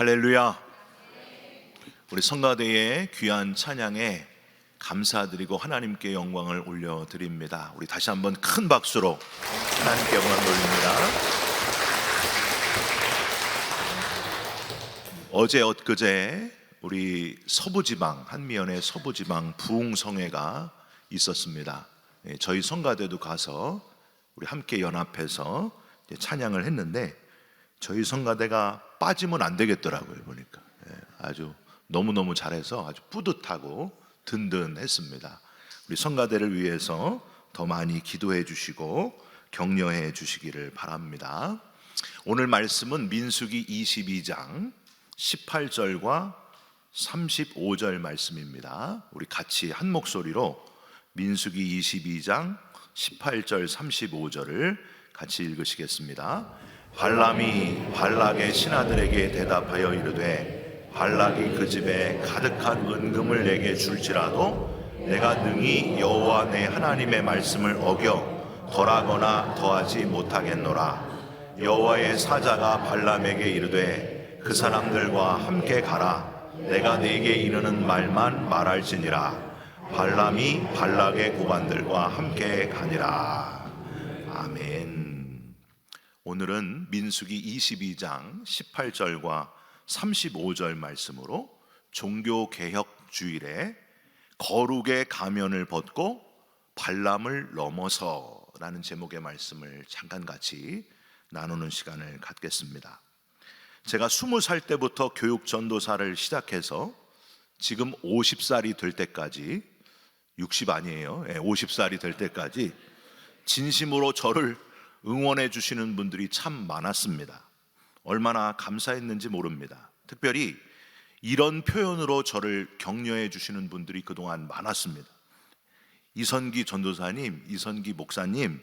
할렐루야. 우리 성가대의 귀한 찬양에 감사드리고 하나님께 영광을 올려드립니다. 우리 다시 한번 큰 박수로 하나님께 영광 돌립니다. 어제 엊그제 우리 서부지방, 한미연의 서부지방 부흥성회가 있었습니다. 저희 성가대도 가서 우리 함께 연합해서 찬양을 했는데 저희 성가대가 빠지면 안 되겠더라고요. 보니까 아주 너무너무 잘해서 아주 뿌듯하고 든든했습니다. 우리 성가대를 위해서 더 많이 기도해 주시고 격려해 주시기를 바랍니다. 오늘 말씀은 민수기 22장 18절과 35절 말씀입니다. 우리 같이 한 목소리로 민수기 22장 18절 35절을 같이 읽으시겠습니다. 발람이 발락의 신하들에게 대답하여 이르되 발락이 그 집에 가득한 은금을 내게 줄지라도 내가 능히 여호와 내 하나님의 말씀을 어겨 덜하거나 더하지 못하겠노라. 여호와의 사자가 발람에게 이르되 그 사람들과 함께 가라. 내가 네게 이르는 말만 말할지니라. 발람이 발락의 고관들과 함께 가니라. 아멘. 오늘은 민수기 22장 18절과 35절 말씀으로 종교개혁주일에 거룩의 가면을 벗고 발람을 넘어서 라는 제목의 말씀을 잠깐 같이 나누는 시간을 갖겠습니다. 제가 20살 때부터 교육전도사를 시작해서 지금 50살이 될 때까지 60 아니에요. 50살이 될 때까지 진심으로 저를 응원해 주시는 분들이 참 많았습니다. 얼마나 감사했는지 모릅니다. 특별히 이런 표현으로 저를 격려해 주시는 분들이 그동안 많았습니다. 이선기 전도사님, 이선기 목사님,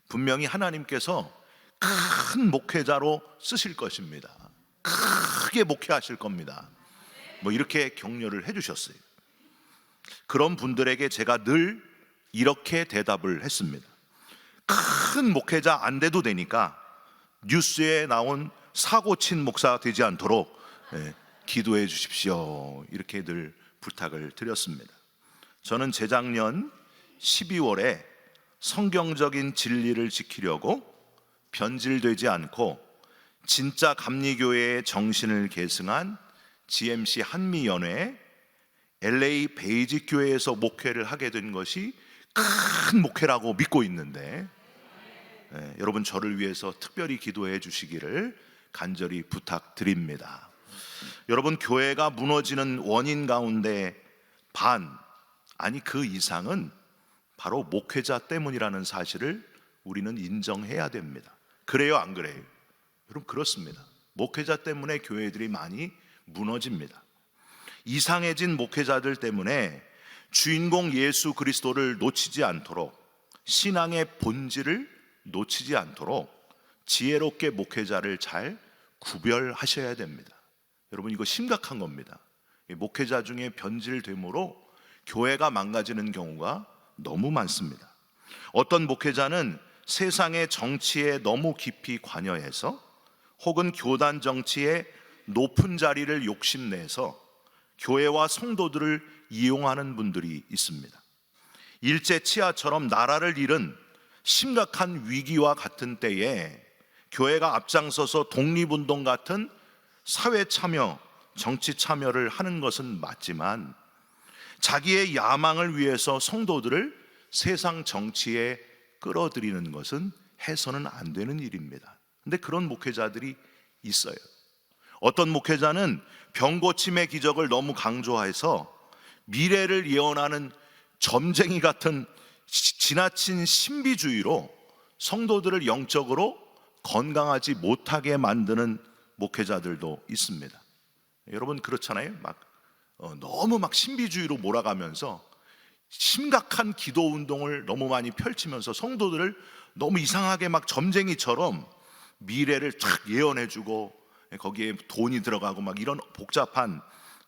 분명히 하나님께서 큰 목회자로 쓰실 것입니다. 크게 목회하실 겁니다. 이렇게 격려를 해주셨어요. 그런 분들에게 제가 늘 이렇게 대답을 했습니다. 큰 목회자 안 돼도 되니까 뉴스에 나온 사고친 목사 되지 않도록 기도해 주십시오. 이렇게 늘 부탁을 드렸습니다. 저는 재작년 12월에 성경적인 진리를 지키려고 변질되지 않고 진짜 감리교회의 정신을 계승한 GMC 한미연회 LA 베이직 교회에서 목회를 하게 된 것이 큰 목회라고 믿고 있는데 여러분 저를 위해서 특별히 기도해 주시기를 간절히 부탁드립니다. 여러분 교회가 무너지는 원인 가운데 그 이상은 바로 목회자 때문이라는 사실을 우리는 인정해야 됩니다. 그래요, 안 그래요? 여러분 그렇습니다. 목회자 때문에 교회들이 많이 무너집니다. 이상해진 목회자들 때문에 주인공 예수 그리스도를 놓치지 않도록, 신앙의 본질을 놓치지 않도록 지혜롭게 목회자를 잘 구별하셔야 됩니다. 여러분 이거 심각한 겁니다. 목회자 중에 변질됨으로 교회가 망가지는 경우가 너무 많습니다. 어떤 목회자는 세상의 정치에 너무 깊이 관여해서 혹은 교단 정치의 높은 자리를 욕심내서 교회와 성도들을 이용하는 분들이 있습니다. 일제 치하처럼 나라를 잃은 심각한 위기와 같은 때에 교회가 앞장서서 독립운동 같은 사회 참여, 정치 참여를 하는 것은 맞지만 자기의 야망을 위해서 성도들을 세상 정치에 끌어들이는 것은 해서는 안 되는 일입니다. 근데 그런 목회자들이 있어요. 어떤 목회자는 병고침의 기적을 너무 강조해서 미래를 예언하는 점쟁이 같은 지나친 신비주의로 성도들을 영적으로 건강하지 못하게 만드는 목회자들도 있습니다. 여러분 그렇잖아요. 너무 신비주의로 몰아가면서 심각한 기도 운동을 너무 많이 펼치면서 성도들을 너무 이상하게 점쟁이처럼 미래를 쫙 예언해주고 거기에 돈이 들어가고 이런 복잡한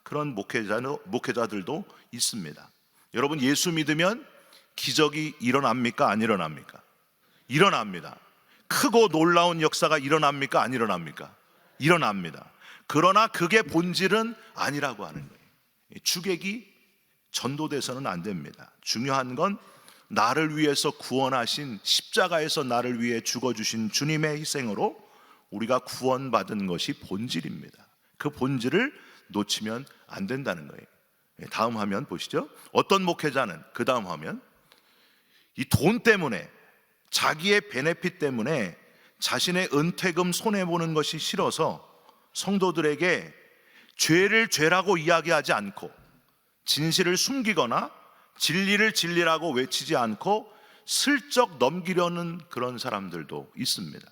그런 목회자들도 있습니다. 여러분 예수 믿으면 기적이 일어납니까? 안 일어납니까? 일어납니다. 크고 놀라운 역사가 일어납니까? 안 일어납니까? 일어납니다. 그러나 그게 본질은 아니라고 하는 거예요. 주객이 전도돼서는 안 됩니다. 중요한 건 나를 위해서 구원하신, 십자가에서 나를 위해 죽어주신 주님의 희생으로 우리가 구원받은 것이 본질입니다. 그 본질을 놓치면 안 된다는 거예요. 다음 화면 보시죠. 어떤 목회자는, 그 다음 화면, 이 돈 때문에, 자기의 베네핏 때문에 자신의 은퇴금 손해보는 것이 싫어서 성도들에게 죄를 죄라고 이야기하지 않고, 진실을 숨기거나 진리를 진리라고 외치지 않고 슬쩍 넘기려는 그런 사람들도 있습니다.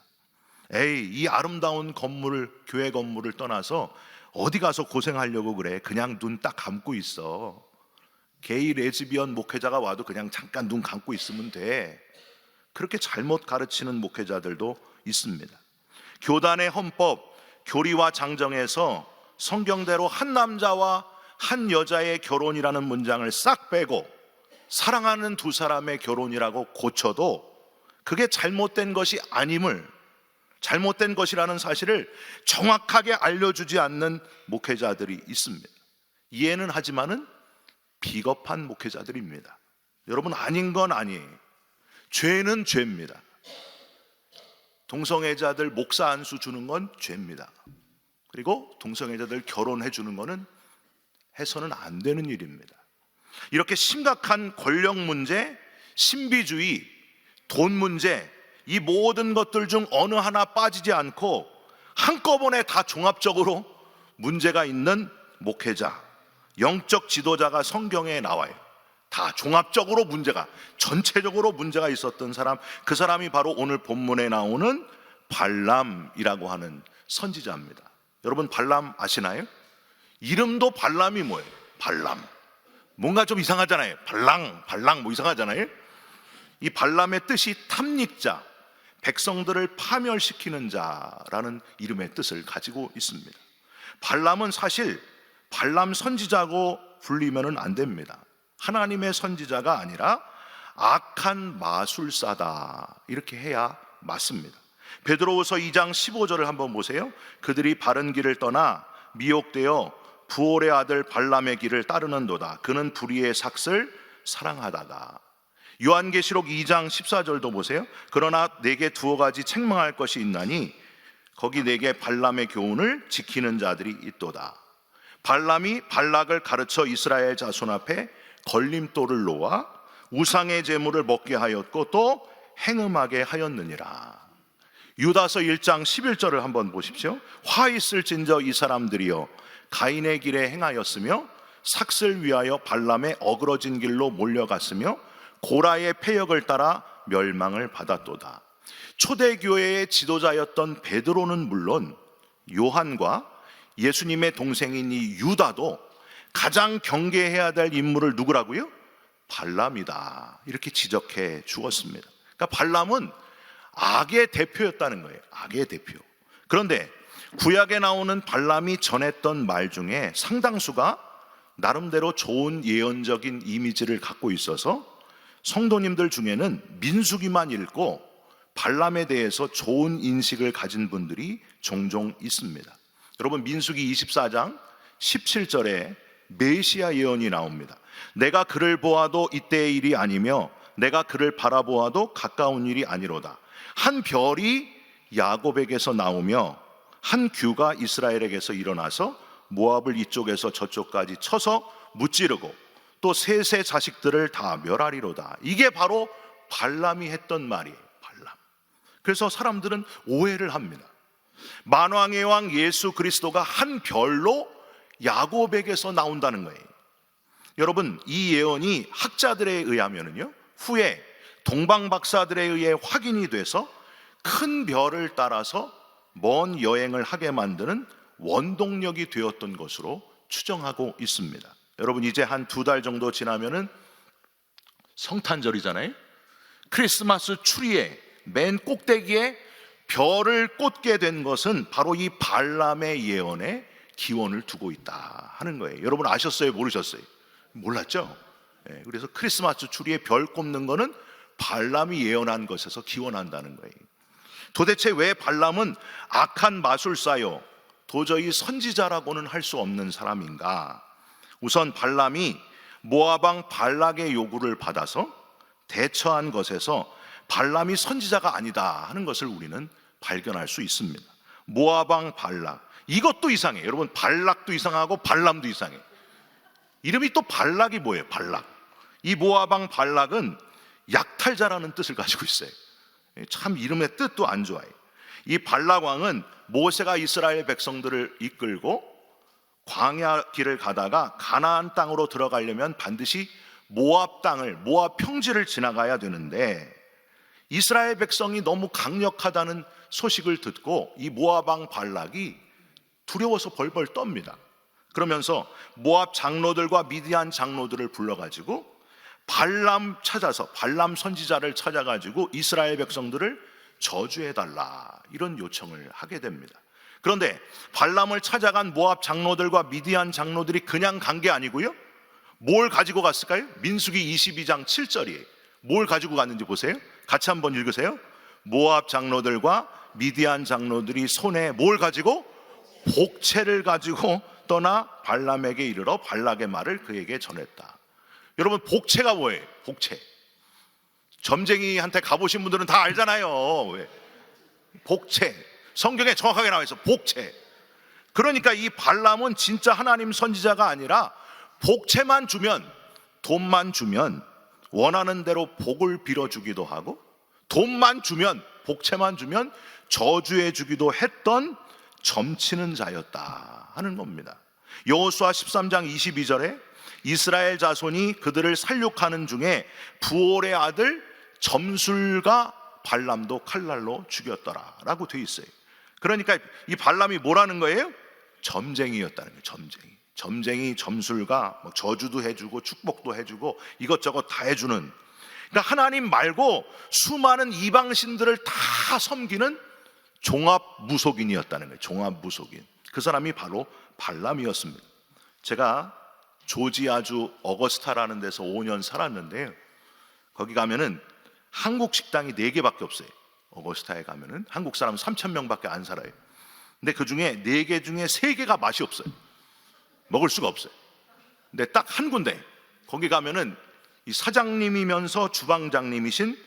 에이, 이 아름다운 건물을, 교회 건물을 떠나서 어디 가서 고생하려고 그래. 그냥 눈 딱 감고 있어. 게이 레즈비언 목회자가 와도 그냥 잠깐 눈 감고 있으면 돼. 그렇게 잘못 가르치는 목회자들도 있습니다. 교단의 헌법, 교리와 장정에서 성경대로 한 남자와 한 여자의 결혼이라는 문장을 싹 빼고 사랑하는 두 사람의 결혼이라고 고쳐도 그게 잘못된 것이 아님을, 잘못된 것이라는 사실을 정확하게 알려주지 않는 목회자들이 있습니다. 이해는 하지만은 비겁한 목회자들입니다. 여러분, 아닌 건 아니에요. 죄는 죄입니다. 동성애자들 목사 안수 주는 건 죄입니다. 그리고 동성애자들 결혼해 주는 거는 해서는 안 되는 일입니다. 이렇게 심각한 권력 문제, 신비주의, 돈 문제, 이 모든 것들 중 어느 하나 빠지지 않고 한꺼번에 다 종합적으로 문제가 있는 목회자, 영적 지도자가 성경에 나와요. 다 종합적으로 문제가, 전체적으로 문제가 있었던 사람, 그 사람이 바로 오늘 본문에 나오는 발람이라고 하는 선지자입니다. 여러분, 발람 아시나요? 이름도 발람이 뭐예요? 발람. 뭔가 좀 이상하잖아요. 발랑 뭐 이상하잖아요. 이 발람의 뜻이 탐닉자, 백성들을 파멸시키는 자라는 이름의 뜻을 가지고 있습니다. 발람은 사실 발람 선지자고 불리면 안 됩니다. 하나님의 선지자가 아니라 악한 마술사다, 이렇게 해야 맞습니다. 베드로후서 2장 15절을 한번 보세요. 그들이 바른 길을 떠나 미혹되어 부올의 아들 발람의 길을 따르는도다. 그는 불의의 삭슬 사랑하다가. 요한계시록 2장 14절도 보세요. 그러나 내게 두어 가지 책망할 것이 있나니 거기 내게 발람의 교훈을 지키는 자들이 있도다. 발람이 발락을 가르쳐 이스라엘 자손 앞에 걸림돌을 놓아 우상의 제물을 먹게 하였고 또 행음하게 하였느니라. 유다서 1장 11절을 한번 보십시오. 화 있을진저 이 사람들이여 가인의 길에 행하였으며 삭슬 위하여 발람의 어그러진 길로 몰려갔으며 고라의 패역을 따라 멸망을 받았도다. 초대교회의 지도자였던 베드로는 물론 요한과 예수님의 동생인 이 유다도 가장 경계해야 될 인물을 누구라고요? 발람이다, 이렇게 지적해 주었습니다. 그러니까 발람은 악의 대표였다는 거예요. 악의 대표. 그런데 구약에 나오는 발람이 전했던 말 중에 상당수가 나름대로 좋은 예언적인 이미지를 갖고 있어서 성도님들 중에는 민수기만 읽고 발람에 대해서 좋은 인식을 가진 분들이 종종 있습니다. 여러분, 민수기 24장 17절에 메시아 예언이 나옵니다. 내가 그를 보아도 이때의 일이 아니며 내가 그를 바라보아도 가까운 일이 아니로다. 한 별이 야곱에게서 나오며 한 규가 이스라엘에게서 일어나서 모압을 이쪽에서 저쪽까지 쳐서 무찌르고 또 셋의 자식들을 다 멸하리로다. 이게 바로 발람이 했던 말이에요. 발람. 그래서 사람들은 오해를 합니다. 만왕의 왕 예수 그리스도가 한 별로 야곱에게서 나온다는 거예요. 여러분, 이 예언이 학자들에 의하면요, 후에 동방 박사들에 의해 확인이 돼서 큰 별을 따라서 먼 여행을 하게 만드는 원동력이 되었던 것으로 추정하고 있습니다. 여러분, 이제 한 2달 정도 지나면은 성탄절이잖아요. 크리스마스 추리에 맨 꼭대기에 별을 꽂게 된 것은 바로 이 발람의 예언에 기원을 두고 있다 하는 거예요. 여러분 아셨어요? 모르셨어요? 몰랐죠? 그래서 크리스마스 추리에 별 꼽는 거는 발람이 예언한 것에서 기원한다는 거예요. 도대체 왜 발람은 악한 마술사요, 도저히 선지자라고는 할 수 없는 사람인가? 우선 발람이 모압 왕 발락의 요구를 받아서 대처한 것에서 발람이 선지자가 아니다 하는 것을 우리는 발견할 수 있습니다. 모압 왕 발락, 이것도 이상해. 여러분, 발락도 이상하고 발람도 이상해. 이름이 또 발락이 뭐예요? 발락. 이 모압 왕 발락은 약탈자라는 뜻을 가지고 있어요. 참 이름의 뜻도 안 좋아요. 이 발락 왕은 모세가 이스라엘 백성들을 이끌고 광야 길을 가다가 가나안 땅으로 들어가려면 반드시 모압 땅을, 모압 평지를 지나가야 되는데 이스라엘 백성이 너무 강력하다는 소식을 듣고 이 모압 왕 발락이 두려워서 벌벌 떱니다. 그러면서 모압 장로들과 미디안 장로들을 불러가지고 발람 찾아서, 발람 선지자를 찾아가지고 이스라엘 백성들을 저주해달라, 이런 요청을 하게 됩니다. 그런데 발람을 찾아간 모압 장로들과 미디안 장로들이 그냥 간 게 아니고요, 뭘 가지고 갔을까요? 민수기 22장 7절이에요. 뭘 가지고 갔는지 보세요. 같이 한번 읽으세요. 모압 장로들과 미디안 장로들이 손에 뭘 가지고? 복채를 가지고 떠나 발람에게 이르러 발락의 말을 그에게 전했다. 여러분, 복채가 뭐예요? 복채. 점쟁이한테 가보신 분들은 다 알잖아요. 왜? 복채. 성경에 정확하게 나와 있어. 복채. 그러니까 이 발람은 진짜 하나님 선지자가 아니라 복채만 주면, 돈만 주면 원하는 대로 복을 빌어주기도 하고, 돈만 주면, 복채만 주면 저주해 주기도 했던 점치는 자였다 하는 겁니다. 여호수아 13장 22절에 이스라엘 자손이 그들을 살육하는 중에 부올의 아들 점술과 발람도 칼날로 죽였더라 라고 돼 있어요. 그러니까 이 발람이 뭐라는 거예요? 점쟁이였다는 거예요. 점쟁이 점술가, 저주도 해주고 축복도 해주고 이것저것 다 해주는, 그러니까 하나님 말고 수많은 이방신들을 다 섬기는 종합무속인이었다는 거예요. 종합무속인. 그 사람이 바로 발람이었습니다. 제가 조지아주 어거스타라는 데서 5년 살았는데요, 거기 가면은 한국 식당이 4개밖에 없어요. 어거스타에 가면은 한국 사람 3,000명밖에 안 살아요. 근데 그 중에 4개 중에 3개가 맛이 없어요. 먹을 수가 없어요. 근데 딱 한 군데, 거기 가면은 이 사장님이면서 주방장님이신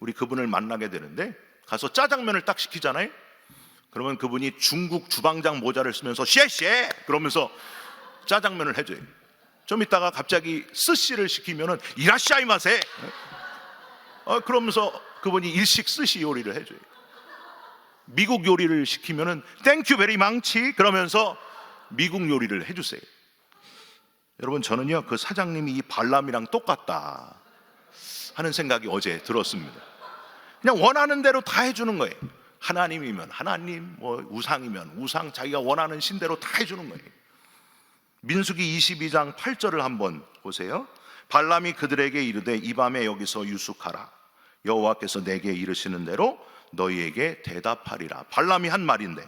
우리 그분을 만나게 되는데, 가서 짜장면을 딱 시키잖아요. 그러면 그분이 중국 주방장 모자를 쓰면서 쉐쉐 그러면서 짜장면을 해줘요. 좀 있다가 갑자기 스시를 시키면은 이라샤이마세 그러면서 그분이 일식 스시 요리를 해줘요. 미국 요리를 시키면은 땡큐 베리 망치 그러면서 미국 요리를 해주세요. 여러분, 저는요 그 사장님이 이 발람이랑 똑같다 하는 생각이 어제 들었습니다. 그냥 원하는 대로 다 해주는 거예요. 하나님이면 하나님, 뭐 우상이면 우상, 자기가 원하는 신대로 다 해주는 거예요. 민수기 22장 8절을 한번 보세요. 발람이 그들에게 이르되 이 밤에 여기서 유숙하라. 여호와께서 내게 이르시는 대로 너희에게 대답하리라. 발람이 한 말인데,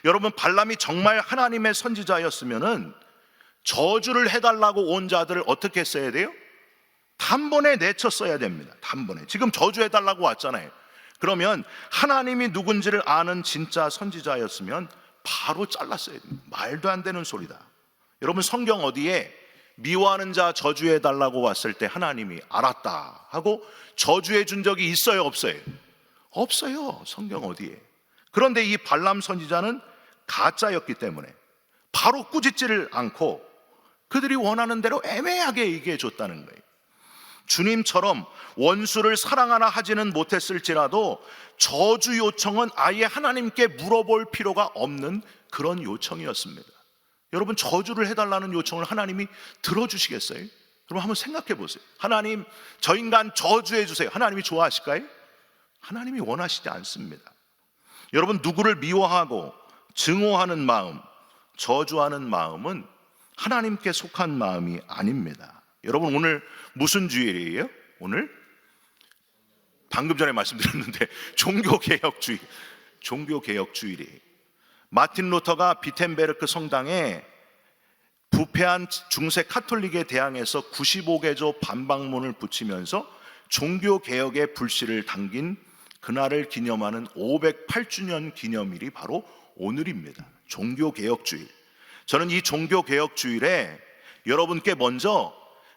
여러분, 발람이 정말 하나님의 선지자였으면은 저주를 해달라고 온 자들을 어떻게 했어야 돼요? 단번에 내쳤어야 됩니다. 단번에. 지금 저주해달라고 왔잖아요. 그러면 하나님이 누군지를 아는 진짜 선지자였으면 바로 잘랐어야 됩니다. 말도 안 되는 소리다. 여러분, 성경 어디에 미워하는 자 저주해달라고 왔을 때 하나님이 알았다 하고 저주해 준 적이 있어요, 없어요? 없어요. 성경 어디에. 그런데 이 발람 선지자는 가짜였기 때문에 바로 꾸짖지를 않고 그들이 원하는 대로 애매하게 얘기해 줬다는 거예요. 주님처럼 원수를 사랑하나 하지는 못했을지라도 저주 요청은 아예 하나님께 물어볼 필요가 없는 그런 요청이었습니다. 여러분, 저주를 해달라는 요청을 하나님이 들어주시겠어요? 여러분, 한번 생각해 보세요. 하나님, 저 인간 저주해 주세요. 하나님이 좋아하실까요? 하나님이 원하시지 않습니다. 여러분, 누구를 미워하고 증오하는 마음, 저주하는 마음은 하나님께 속한 마음이 아닙니다. 여러분, 오늘 무슨 주일이에요? 오늘? 방금 전에 말씀드렸는데 종교개혁주일이에요. 마틴 루터가 비텐베르크 성당에 부패한 중세 카톨릭에 대항해서 95개조 반박문을 붙이면서 종교개혁의 불씨를 당긴 그날을 기념하는 508주년 기념일이 바로 오늘입니다. 종교개혁주일. 저는 이 종교개혁주일에 여러분께 먼저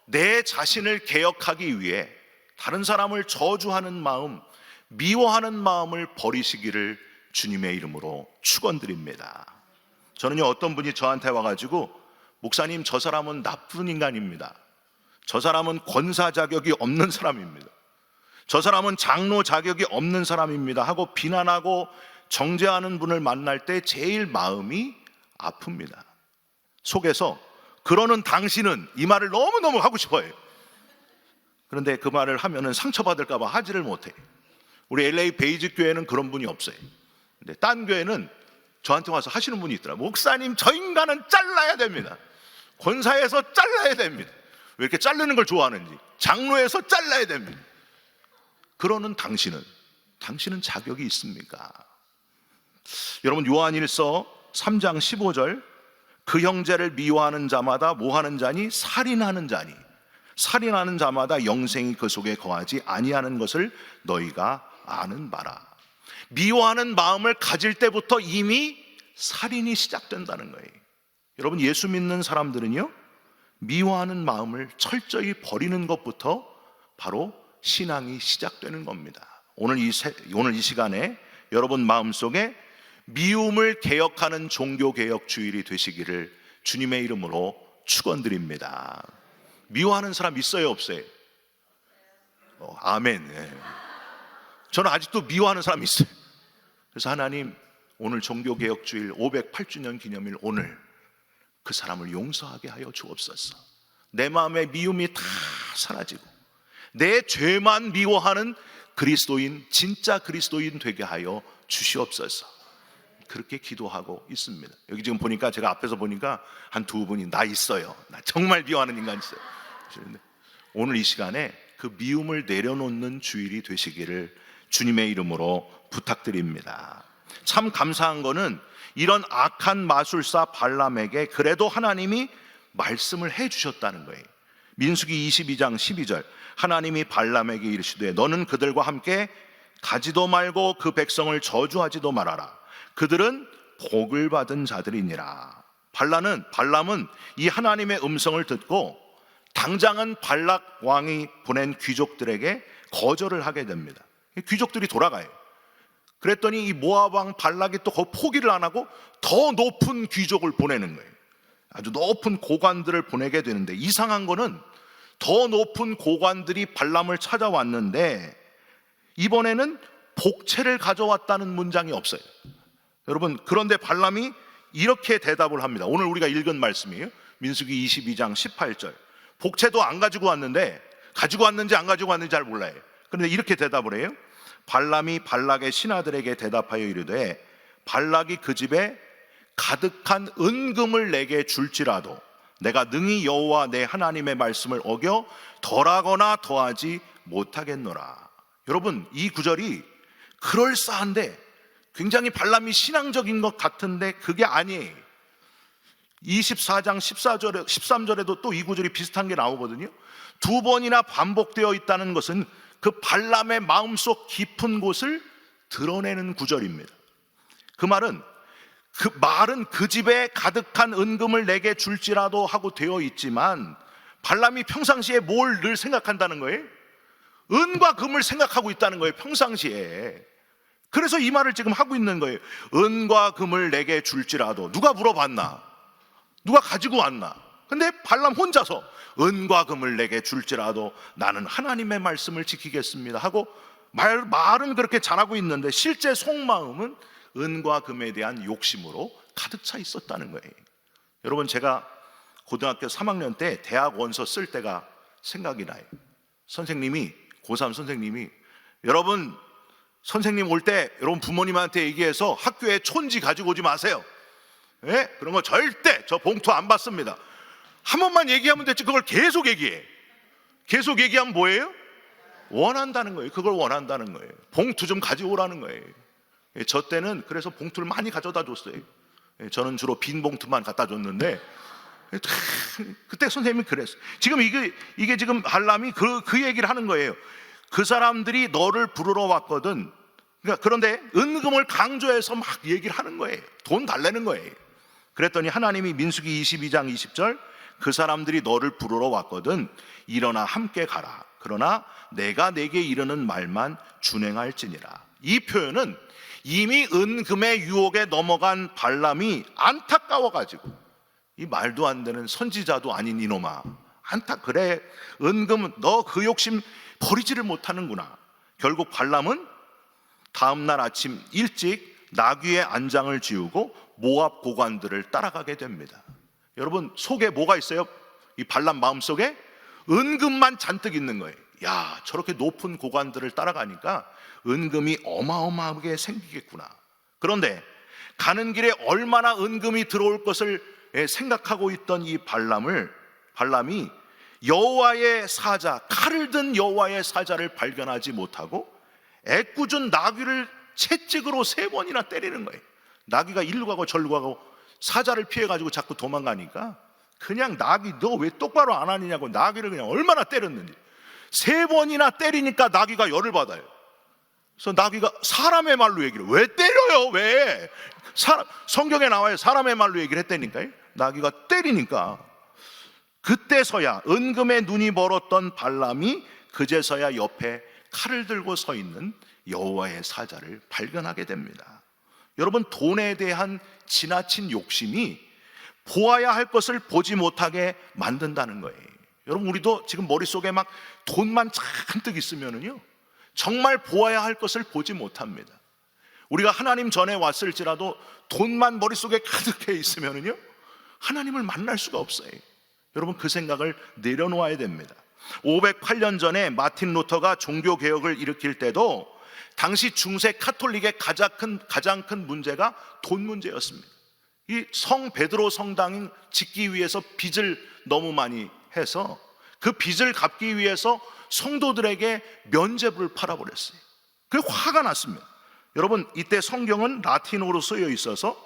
내 자신을 개혁하기 위해 다른 사람을 저주하는 마음, 미워하는 마음을 버리시기를 주님의 이름으로 축원드립니다. 저는요, 어떤 분이 저한테 와가지고 목사님, 저 사람은 나쁜 인간입니다. 저 사람은 권사 자격이 없는 사람입니다. 저 사람은 장로 자격이 없는 사람입니다 하고 비난하고 정죄하는 분을 만날 때 제일 마음이 아픕니다. 속에서 그러는 당신은, 이 말을 너무너무 하고 싶어요. 그런데 그 말을 하면은 상처받을까 봐 하지를 못해. 우리 LA 베이직 교회는 그런 분이 없어요. 근데 딴 교회는 저한테 와서 하시는 분이 있더라. 목사님, 저 인간은 잘라야 됩니다. 권사에서 잘라야 됩니다. 왜 이렇게 자르는 걸 좋아하는지. 장로에서 잘라야 됩니다. 그러는 당신은 자격이 있습니까? 여러분, 요한일서 3장 15절, 그 형제를 미워하는 자마다 뭐하는 자니? 살인하는 자니. 살인하는 자마다 영생이 그 속에 거하지 아니하는 것을 너희가 아는 바라. 미워하는 마음을 가질 때부터 이미 살인이 시작된다는 거예요. 여러분, 예수 믿는 사람들은요, 미워하는 마음을 철저히 버리는 것부터 바로 신앙이 시작되는 겁니다. 오늘 이 시간에 여러분 마음속에 미움을 개혁하는 종교개혁 주일이 되시기를 주님의 이름으로 축원드립니다. 미워하는 사람 있어요, 없어요? 아멘. 네. 저는 아직도 미워하는 사람 있어요. 그래서 하나님, 오늘 종교개혁주일 508주년 기념일 오늘 그 사람을 용서하게 하여 주옵소서. 내 마음의 미움이 다 사라지고 내 죄만 미워하는 그리스도인, 진짜 그리스도인 되게 하여 주시옵소서. 그렇게 기도하고 있습니다. 여기 지금 보니까, 제가 앞에서 보니까 한 두 분이 나 있어요. 나 정말 미워하는 인간 있어요. 오늘 이 시간에 그 미움을 내려놓는 주일이 되시기를 주님의 이름으로 부탁드립니다. 참 감사한 거는 이런 악한 마술사 발람에게 그래도 하나님이 말씀을 해주셨다는 거예요. 민수기 22장 12절, 하나님이 발람에게 이르시되 너는 그들과 함께 가지도 말고 그 백성을 저주하지도 말아라. 그들은 복을 받은 자들이니라. 발람은 이 하나님의 음성을 듣고 당장은 발락 왕이 보낸 귀족들에게 거절을 하게 됩니다. 귀족들이 돌아가요. 그랬더니 이 모압 왕 발락이 또 포기를 안 하고 더 높은 귀족을 보내는 거예요. 아주 높은 고관들을 보내게 되는데, 이상한 거는 더 높은 고관들이 발람을 찾아왔는데 이번에는 복채를 가져왔다는 문장이 없어요. 여러분, 그런데 발람이 이렇게 대답을 합니다. 오늘 우리가 읽은 말씀이에요. 민수기 22장 18절. 복채도 안 가지고 왔는데, 가지고 왔는지 안 가지고 왔는지 잘 몰라요. 그런데 이렇게 대답을 해요. 발람이 발락의 신하들에게 대답하여 이르되 발락이 그 집에 가득한 은금을 내게 줄지라도 내가 능히 여호와 내 하나님의 말씀을 어겨 덜하거나 더하지 못하겠노라. 여러분, 이 구절이 그럴싸한데 굉장히 발람이 신앙적인 것 같은데 그게 아니에요. 24장 13절에도 또 이 구절이 비슷한 게 나오거든요. 두 번이나 반복되어 있다는 것은 그 발람의 마음속 깊은 곳을 드러내는 구절입니다. 그 말은 그 집에 가득한 은금을 내게 줄지라도 하고 되어 있지만 발람이 평상시에 뭘 늘 생각한다는 거예요? 은과 금을 생각하고 있다는 거예요, 평상시에. 그래서 이 말을 지금 하고 있는 거예요. 은과 금을 내게 줄지라도. 누가 물어봤나? 누가 가지고 왔나? 근데 발람 혼자서 은과 금을 내게 줄지라도 나는 하나님의 말씀을 지키겠습니다 하고 말은 그렇게 잘하고 있는데 실제 속마음은 은과 금에 대한 욕심으로 가득 차 있었다는 거예요. 여러분, 제가 고등학교 3학년 때 대학 원서 쓸 때가 생각이 나요. 고3 선생님이 여러분, 선생님 올 때 여러분 부모님한테 얘기해서 학교에 촌지 가지고 오지 마세요. 예? 그런 거 절대 저 봉투 안 받습니다. 한 번만 얘기하면 됐지 그걸 계속 얘기해. 계속 얘기하면 뭐예요? 원한다는 거예요. 그걸 원한다는 거예요. 봉투 좀 가져오라는 거예요. 저 때는 그래서 봉투를 많이 가져다 줬어요. 저는 주로 빈 봉투만 갖다 줬는데 그때 선생님이 그랬어요. 지금 이게 지금 발람이 그 얘기를 하는 거예요. 그 사람들이 너를 부르러 왔거든. 그런데 은금을 강조해서 막 얘기를 하는 거예요. 돈 달라는 거예요. 그랬더니 하나님이 민수기 22장 20절 그 사람들이 너를 부르러 왔거든 일어나 함께 가라. 그러나 내가 내게 이르는 말만 준행할지니라. 이 표현은 이미 은금의 유혹에 넘어간 발람이 안타까워가지고 이 말도 안 되는 선지자도 아닌 이놈아, 그래 은금 너 그 욕심 버리지를 못하는구나. 결국 발람은 다음날 아침 일찍 나귀의 안장을 지우고 모압 고관들을 따라가게 됩니다. 여러분 속에 뭐가 있어요? 이 발람 마음속에 은금만 잔뜩 있는 거예요. 야, 저렇게 높은 고관들을 따라가니까 은금이 어마어마하게 생기겠구나. 그런데 가는 길에 얼마나 은금이 들어올 것을 생각하고 있던 이 발람이 여호와의 사자, 칼을 든 여호와의 사자를 발견하지 못하고 애꿎은 나귀를 채찍으로 3번이나 때리는 거예요. 나귀가 일로 가고 절로 가고 사자를 피해가지고 자꾸 도망가니까 그냥 나귀 너 왜 똑바로 안 하느냐고 나귀를 그냥 얼마나 때렸는지 3번이나 때리니까 나귀가 열을 받아요. 그래서 나귀가 사람의 말로 얘기를 왜 때려요? 왜? 성경에 나와요. 사람의 말로 얘기를 했다니까요. 나귀가 때리니까 그때서야 은금에 눈이 멀었던 발람이 그제서야 옆에 칼을 들고 서 있는 여호와의 사자를 발견하게 됩니다. 여러분 돈에 대한 지나친 욕심이 보아야 할 것을 보지 못하게 만든다는 거예요. 여러분 우리도 지금 머릿속에 막 돈만 잔뜩 있으면은요 정말 보아야 할 것을 보지 못합니다. 우리가 하나님 전에 왔을지라도 돈만 머릿속에 가득해 있으면은요 하나님을 만날 수가 없어요. 여러분 그 생각을 내려놓아야 됩니다. 508년 전에 마틴 루터가 종교개혁을 일으킬 때도 당시 중세 카톨릭의 가장 큰 문제가 돈 문제였습니다. 이 성 베드로 성당 짓기 위해서 빚을 너무 많이 해서 그 빚을 갚기 위해서 성도들에게 면죄부를 팔아버렸어요. 그게 화가 났습니다. 여러분 이때 성경은 라틴어로 쓰여 있어서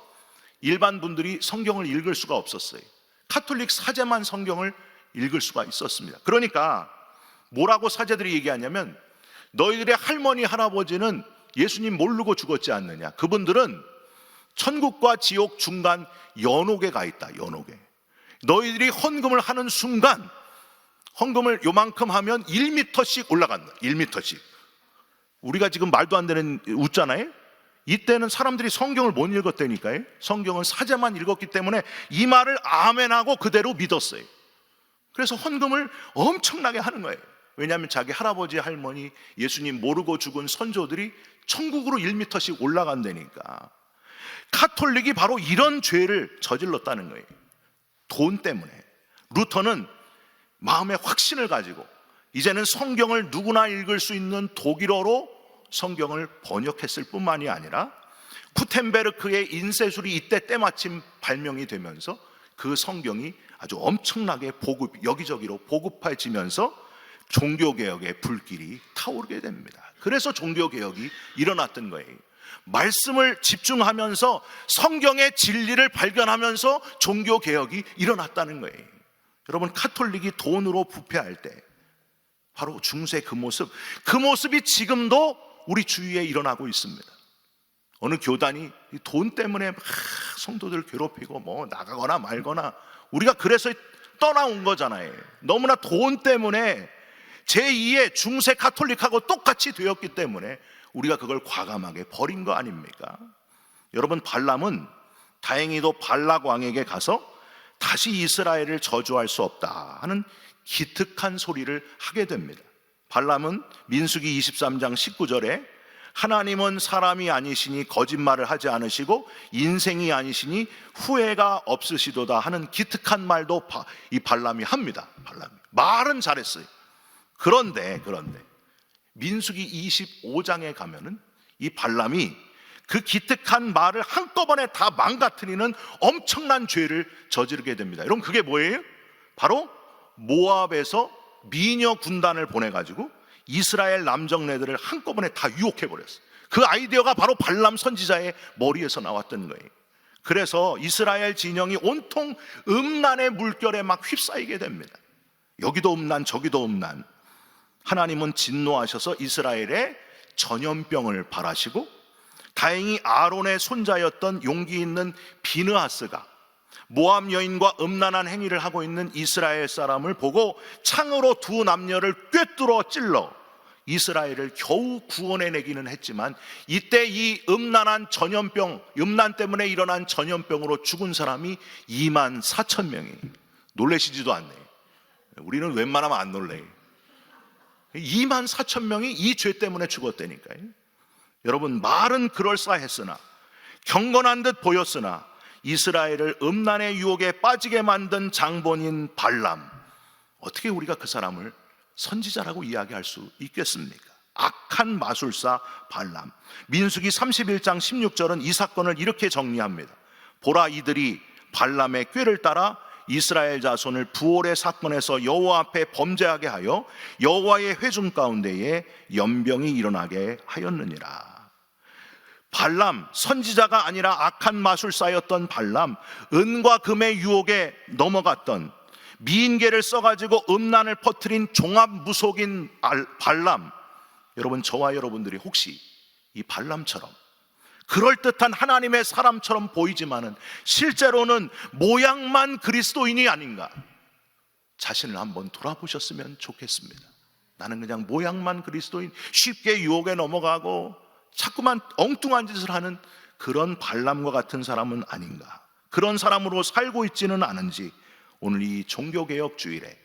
일반 분들이 성경을 읽을 수가 없었어요. 카톨릭 사제만 성경을 읽을 수가 있었습니다. 그러니까 뭐라고 사제들이 얘기하냐면 너희들의 할머니 할아버지는 예수님 모르고 죽었지 않느냐. 그분들은 천국과 지옥 중간 연옥에 가 있다. 연옥에. 너희들이 헌금을 하는 순간 헌금을 요만큼 하면 1m씩 올라간다. 1m씩. 우리가 지금 말도 안 되는 웃잖아요. 이때는 사람들이 성경을 못 읽었다니까요. 성경은 사제만 읽었기 때문에 이 말을 아멘하고 그대로 믿었어요. 그래서 헌금을 엄청나게 하는 거예요. 왜냐하면 자기 할아버지 할머니 예수님 모르고 죽은 선조들이 천국으로 1m씩 올라간다니까. 카톨릭이 바로 이런 죄를 저질렀다는 거예요. 돈 때문에. 루터는 마음의 확신을 가지고 이제는 성경을 누구나 읽을 수 있는 독일어로 성경을 번역했을 뿐만이 아니라 구텐베르크의 인쇄술이 이때 때마침 발명이 되면서 그 성경이 아주 엄청나게 여기저기로 보급해지면서 종교개혁의 불길이 타오르게 됩니다. 그래서 종교개혁이 일어났던 거예요. 말씀을 집중하면서 성경의 진리를 발견하면서 종교개혁이 일어났다는 거예요. 여러분 카톨릭이 돈으로 부패할 때 바로 중세 그 모습이 지금도 우리 주위에 일어나고 있습니다. 어느 교단이 돈 때문에 막 성도들 괴롭히고 뭐 나가거나 말거나 우리가 그래서 떠나온 거잖아요. 너무나 돈 때문에 제2의 중세 카톨릭하고 똑같이 되었기 때문에 우리가 그걸 과감하게 버린 거 아닙니까? 여러분 발람은 다행히도 발락 왕에게 가서 다시 이스라엘을 저주할 수 없다 하는 기특한 소리를 하게 됩니다. 발람은 민수기 23장 19절에 하나님은 사람이 아니시니 거짓말을 하지 않으시고 인생이 아니시니 후회가 없으시도다 하는 기특한 말도 이 발람이 합니다. 발람이 말은 잘했어요. 그런데 민수기 25장에 가면은 이 발람이 그 기특한 말을 한꺼번에 다 망가뜨리는 엄청난 죄를 저지르게 됩니다. 여러분 그게 뭐예요? 바로 모압에서 미녀 군단을 보내가지고 이스라엘 남정네들을 한꺼번에 다 유혹해버렸어요. 그 아이디어가 바로 발람 선지자의 머리에서 나왔던 거예요. 그래서 이스라엘 진영이 온통 음란의 물결에 막 휩싸이게 됩니다. 여기도 음란 저기도 음란. 하나님은 진노하셔서 이스라엘에 전염병을 발하시고, 다행히 아론의 손자였던 용기 있는 비느하스가 모압 여인과 음란한 행위를 하고 있는 이스라엘 사람을 보고 창으로 두 남녀를 꿰뚫어 찔러 이스라엘을 겨우 구원해내기는 했지만, 이때 이 음란한 전염병, 음란 때문에 일어난 전염병으로 죽은 사람이 2만 4천 명이. 놀라시지도 않네. 우리는 웬만하면 안 놀래요. 2만 4천 명이 이 죄 때문에 죽었다니까요. 여러분, 말은 그럴싸했으나, 경건한 듯 보였으나 이스라엘을 음란의 유혹에 빠지게 만든 장본인 발람, 어떻게 우리가 그 사람을 선지자라고 이야기할 수 있겠습니까? 악한 마술사 발람. 민수기 31장 16절은 이 사건을 이렇게 정리합니다. 보라, 이들이 발람의 꾀를 따라 이스라엘 자손을 부올의 사건에서 여호와 앞에 범죄하게 하여 여호와의 회중 가운데에 연병이 일어나게 하였느니라. 발람, 선지자가 아니라 악한 마술사였던 발람, 은과 금의 유혹에 넘어갔던, 미인계를 써가지고 음란을 퍼뜨린 종합무속인 발람. 여러분, 저와 여러분들이 혹시 이 발람처럼 그럴듯한 하나님의 사람처럼 보이지만은 실제로는 모양만 그리스도인이 아닌가, 자신을 한번 돌아보셨으면 좋겠습니다. 나는 그냥 모양만 그리스도인, 쉽게 유혹에 넘어가고 자꾸만 엉뚱한 짓을 하는 그런 발람과 같은 사람은 아닌가, 그런 사람으로 살고 있지는 않은지, 오늘 이 종교개혁 주일에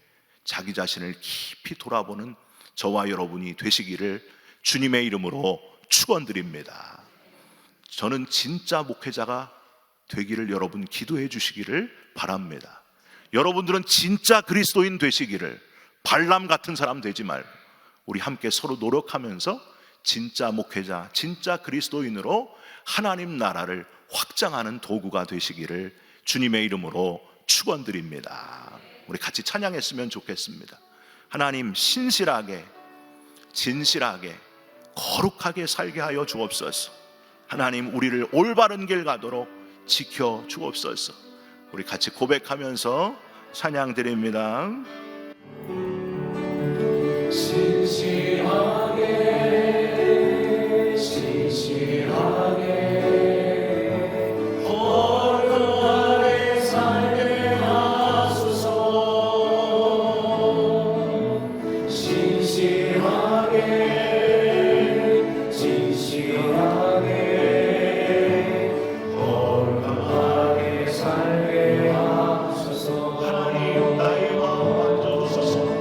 자기 자신을 깊이 돌아보는 저와 여러분이 되시기를 주님의 이름으로 축원드립니다. 저는 진짜 목회자가 되기를 여러분 기도해 주시기를 바랍니다. 여러분들은 진짜 그리스도인 되시기를, 발람 같은 사람 되지 말고 우리 함께 서로 노력하면서 진짜 목회자, 진짜 그리스도인으로 하나님 나라를 확장하는 도구가 되시기를 주님의 이름으로 축원드립니다. 우리 같이 찬양했으면 좋겠습니다. 하나님, 신실하게, 진실하게, 거룩하게 살게 하여 주옵소서. 하나님, 우리를 올바른 길 가도록 지켜 주옵소서. 우리 같이 고백하면서 찬양 드립니다. 신실하게, 신실하게 거룩하게 살게 하소서. 신실하게, 진실하게 거룩하게 살게 하소서. 하나님, 나의 마음 만져주소서.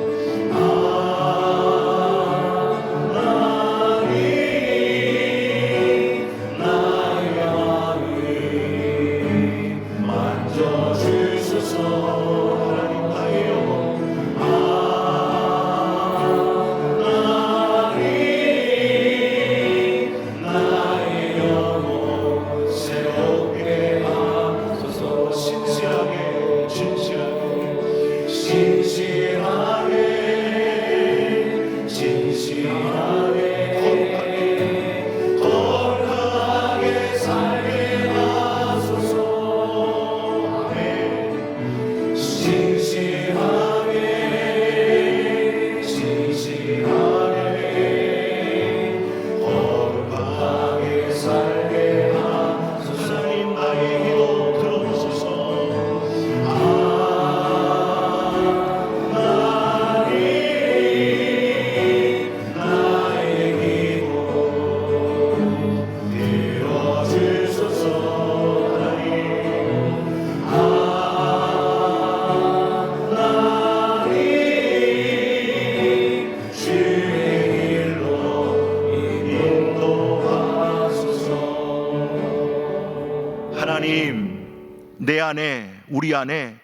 하나님, 내 안에, 우리 안에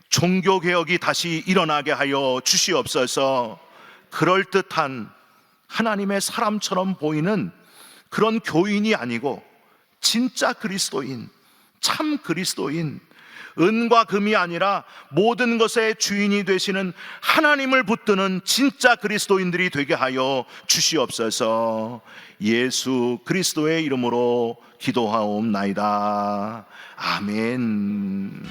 종교개혁이 다시 일어나게 하여 주시옵소서. 그럴듯한 하나님의 사람처럼 보이는 그런 교인이 아니고 진짜 그리스도인, 참 그리스도인, 은과 금이 아니라 모든 것의 주인이 되시는 하나님을 붙드는 진짜 그리스도인들이 되게 하여 주시옵소서. 예수 그리스도의 이름으로 기도하옵나이다. 아멘.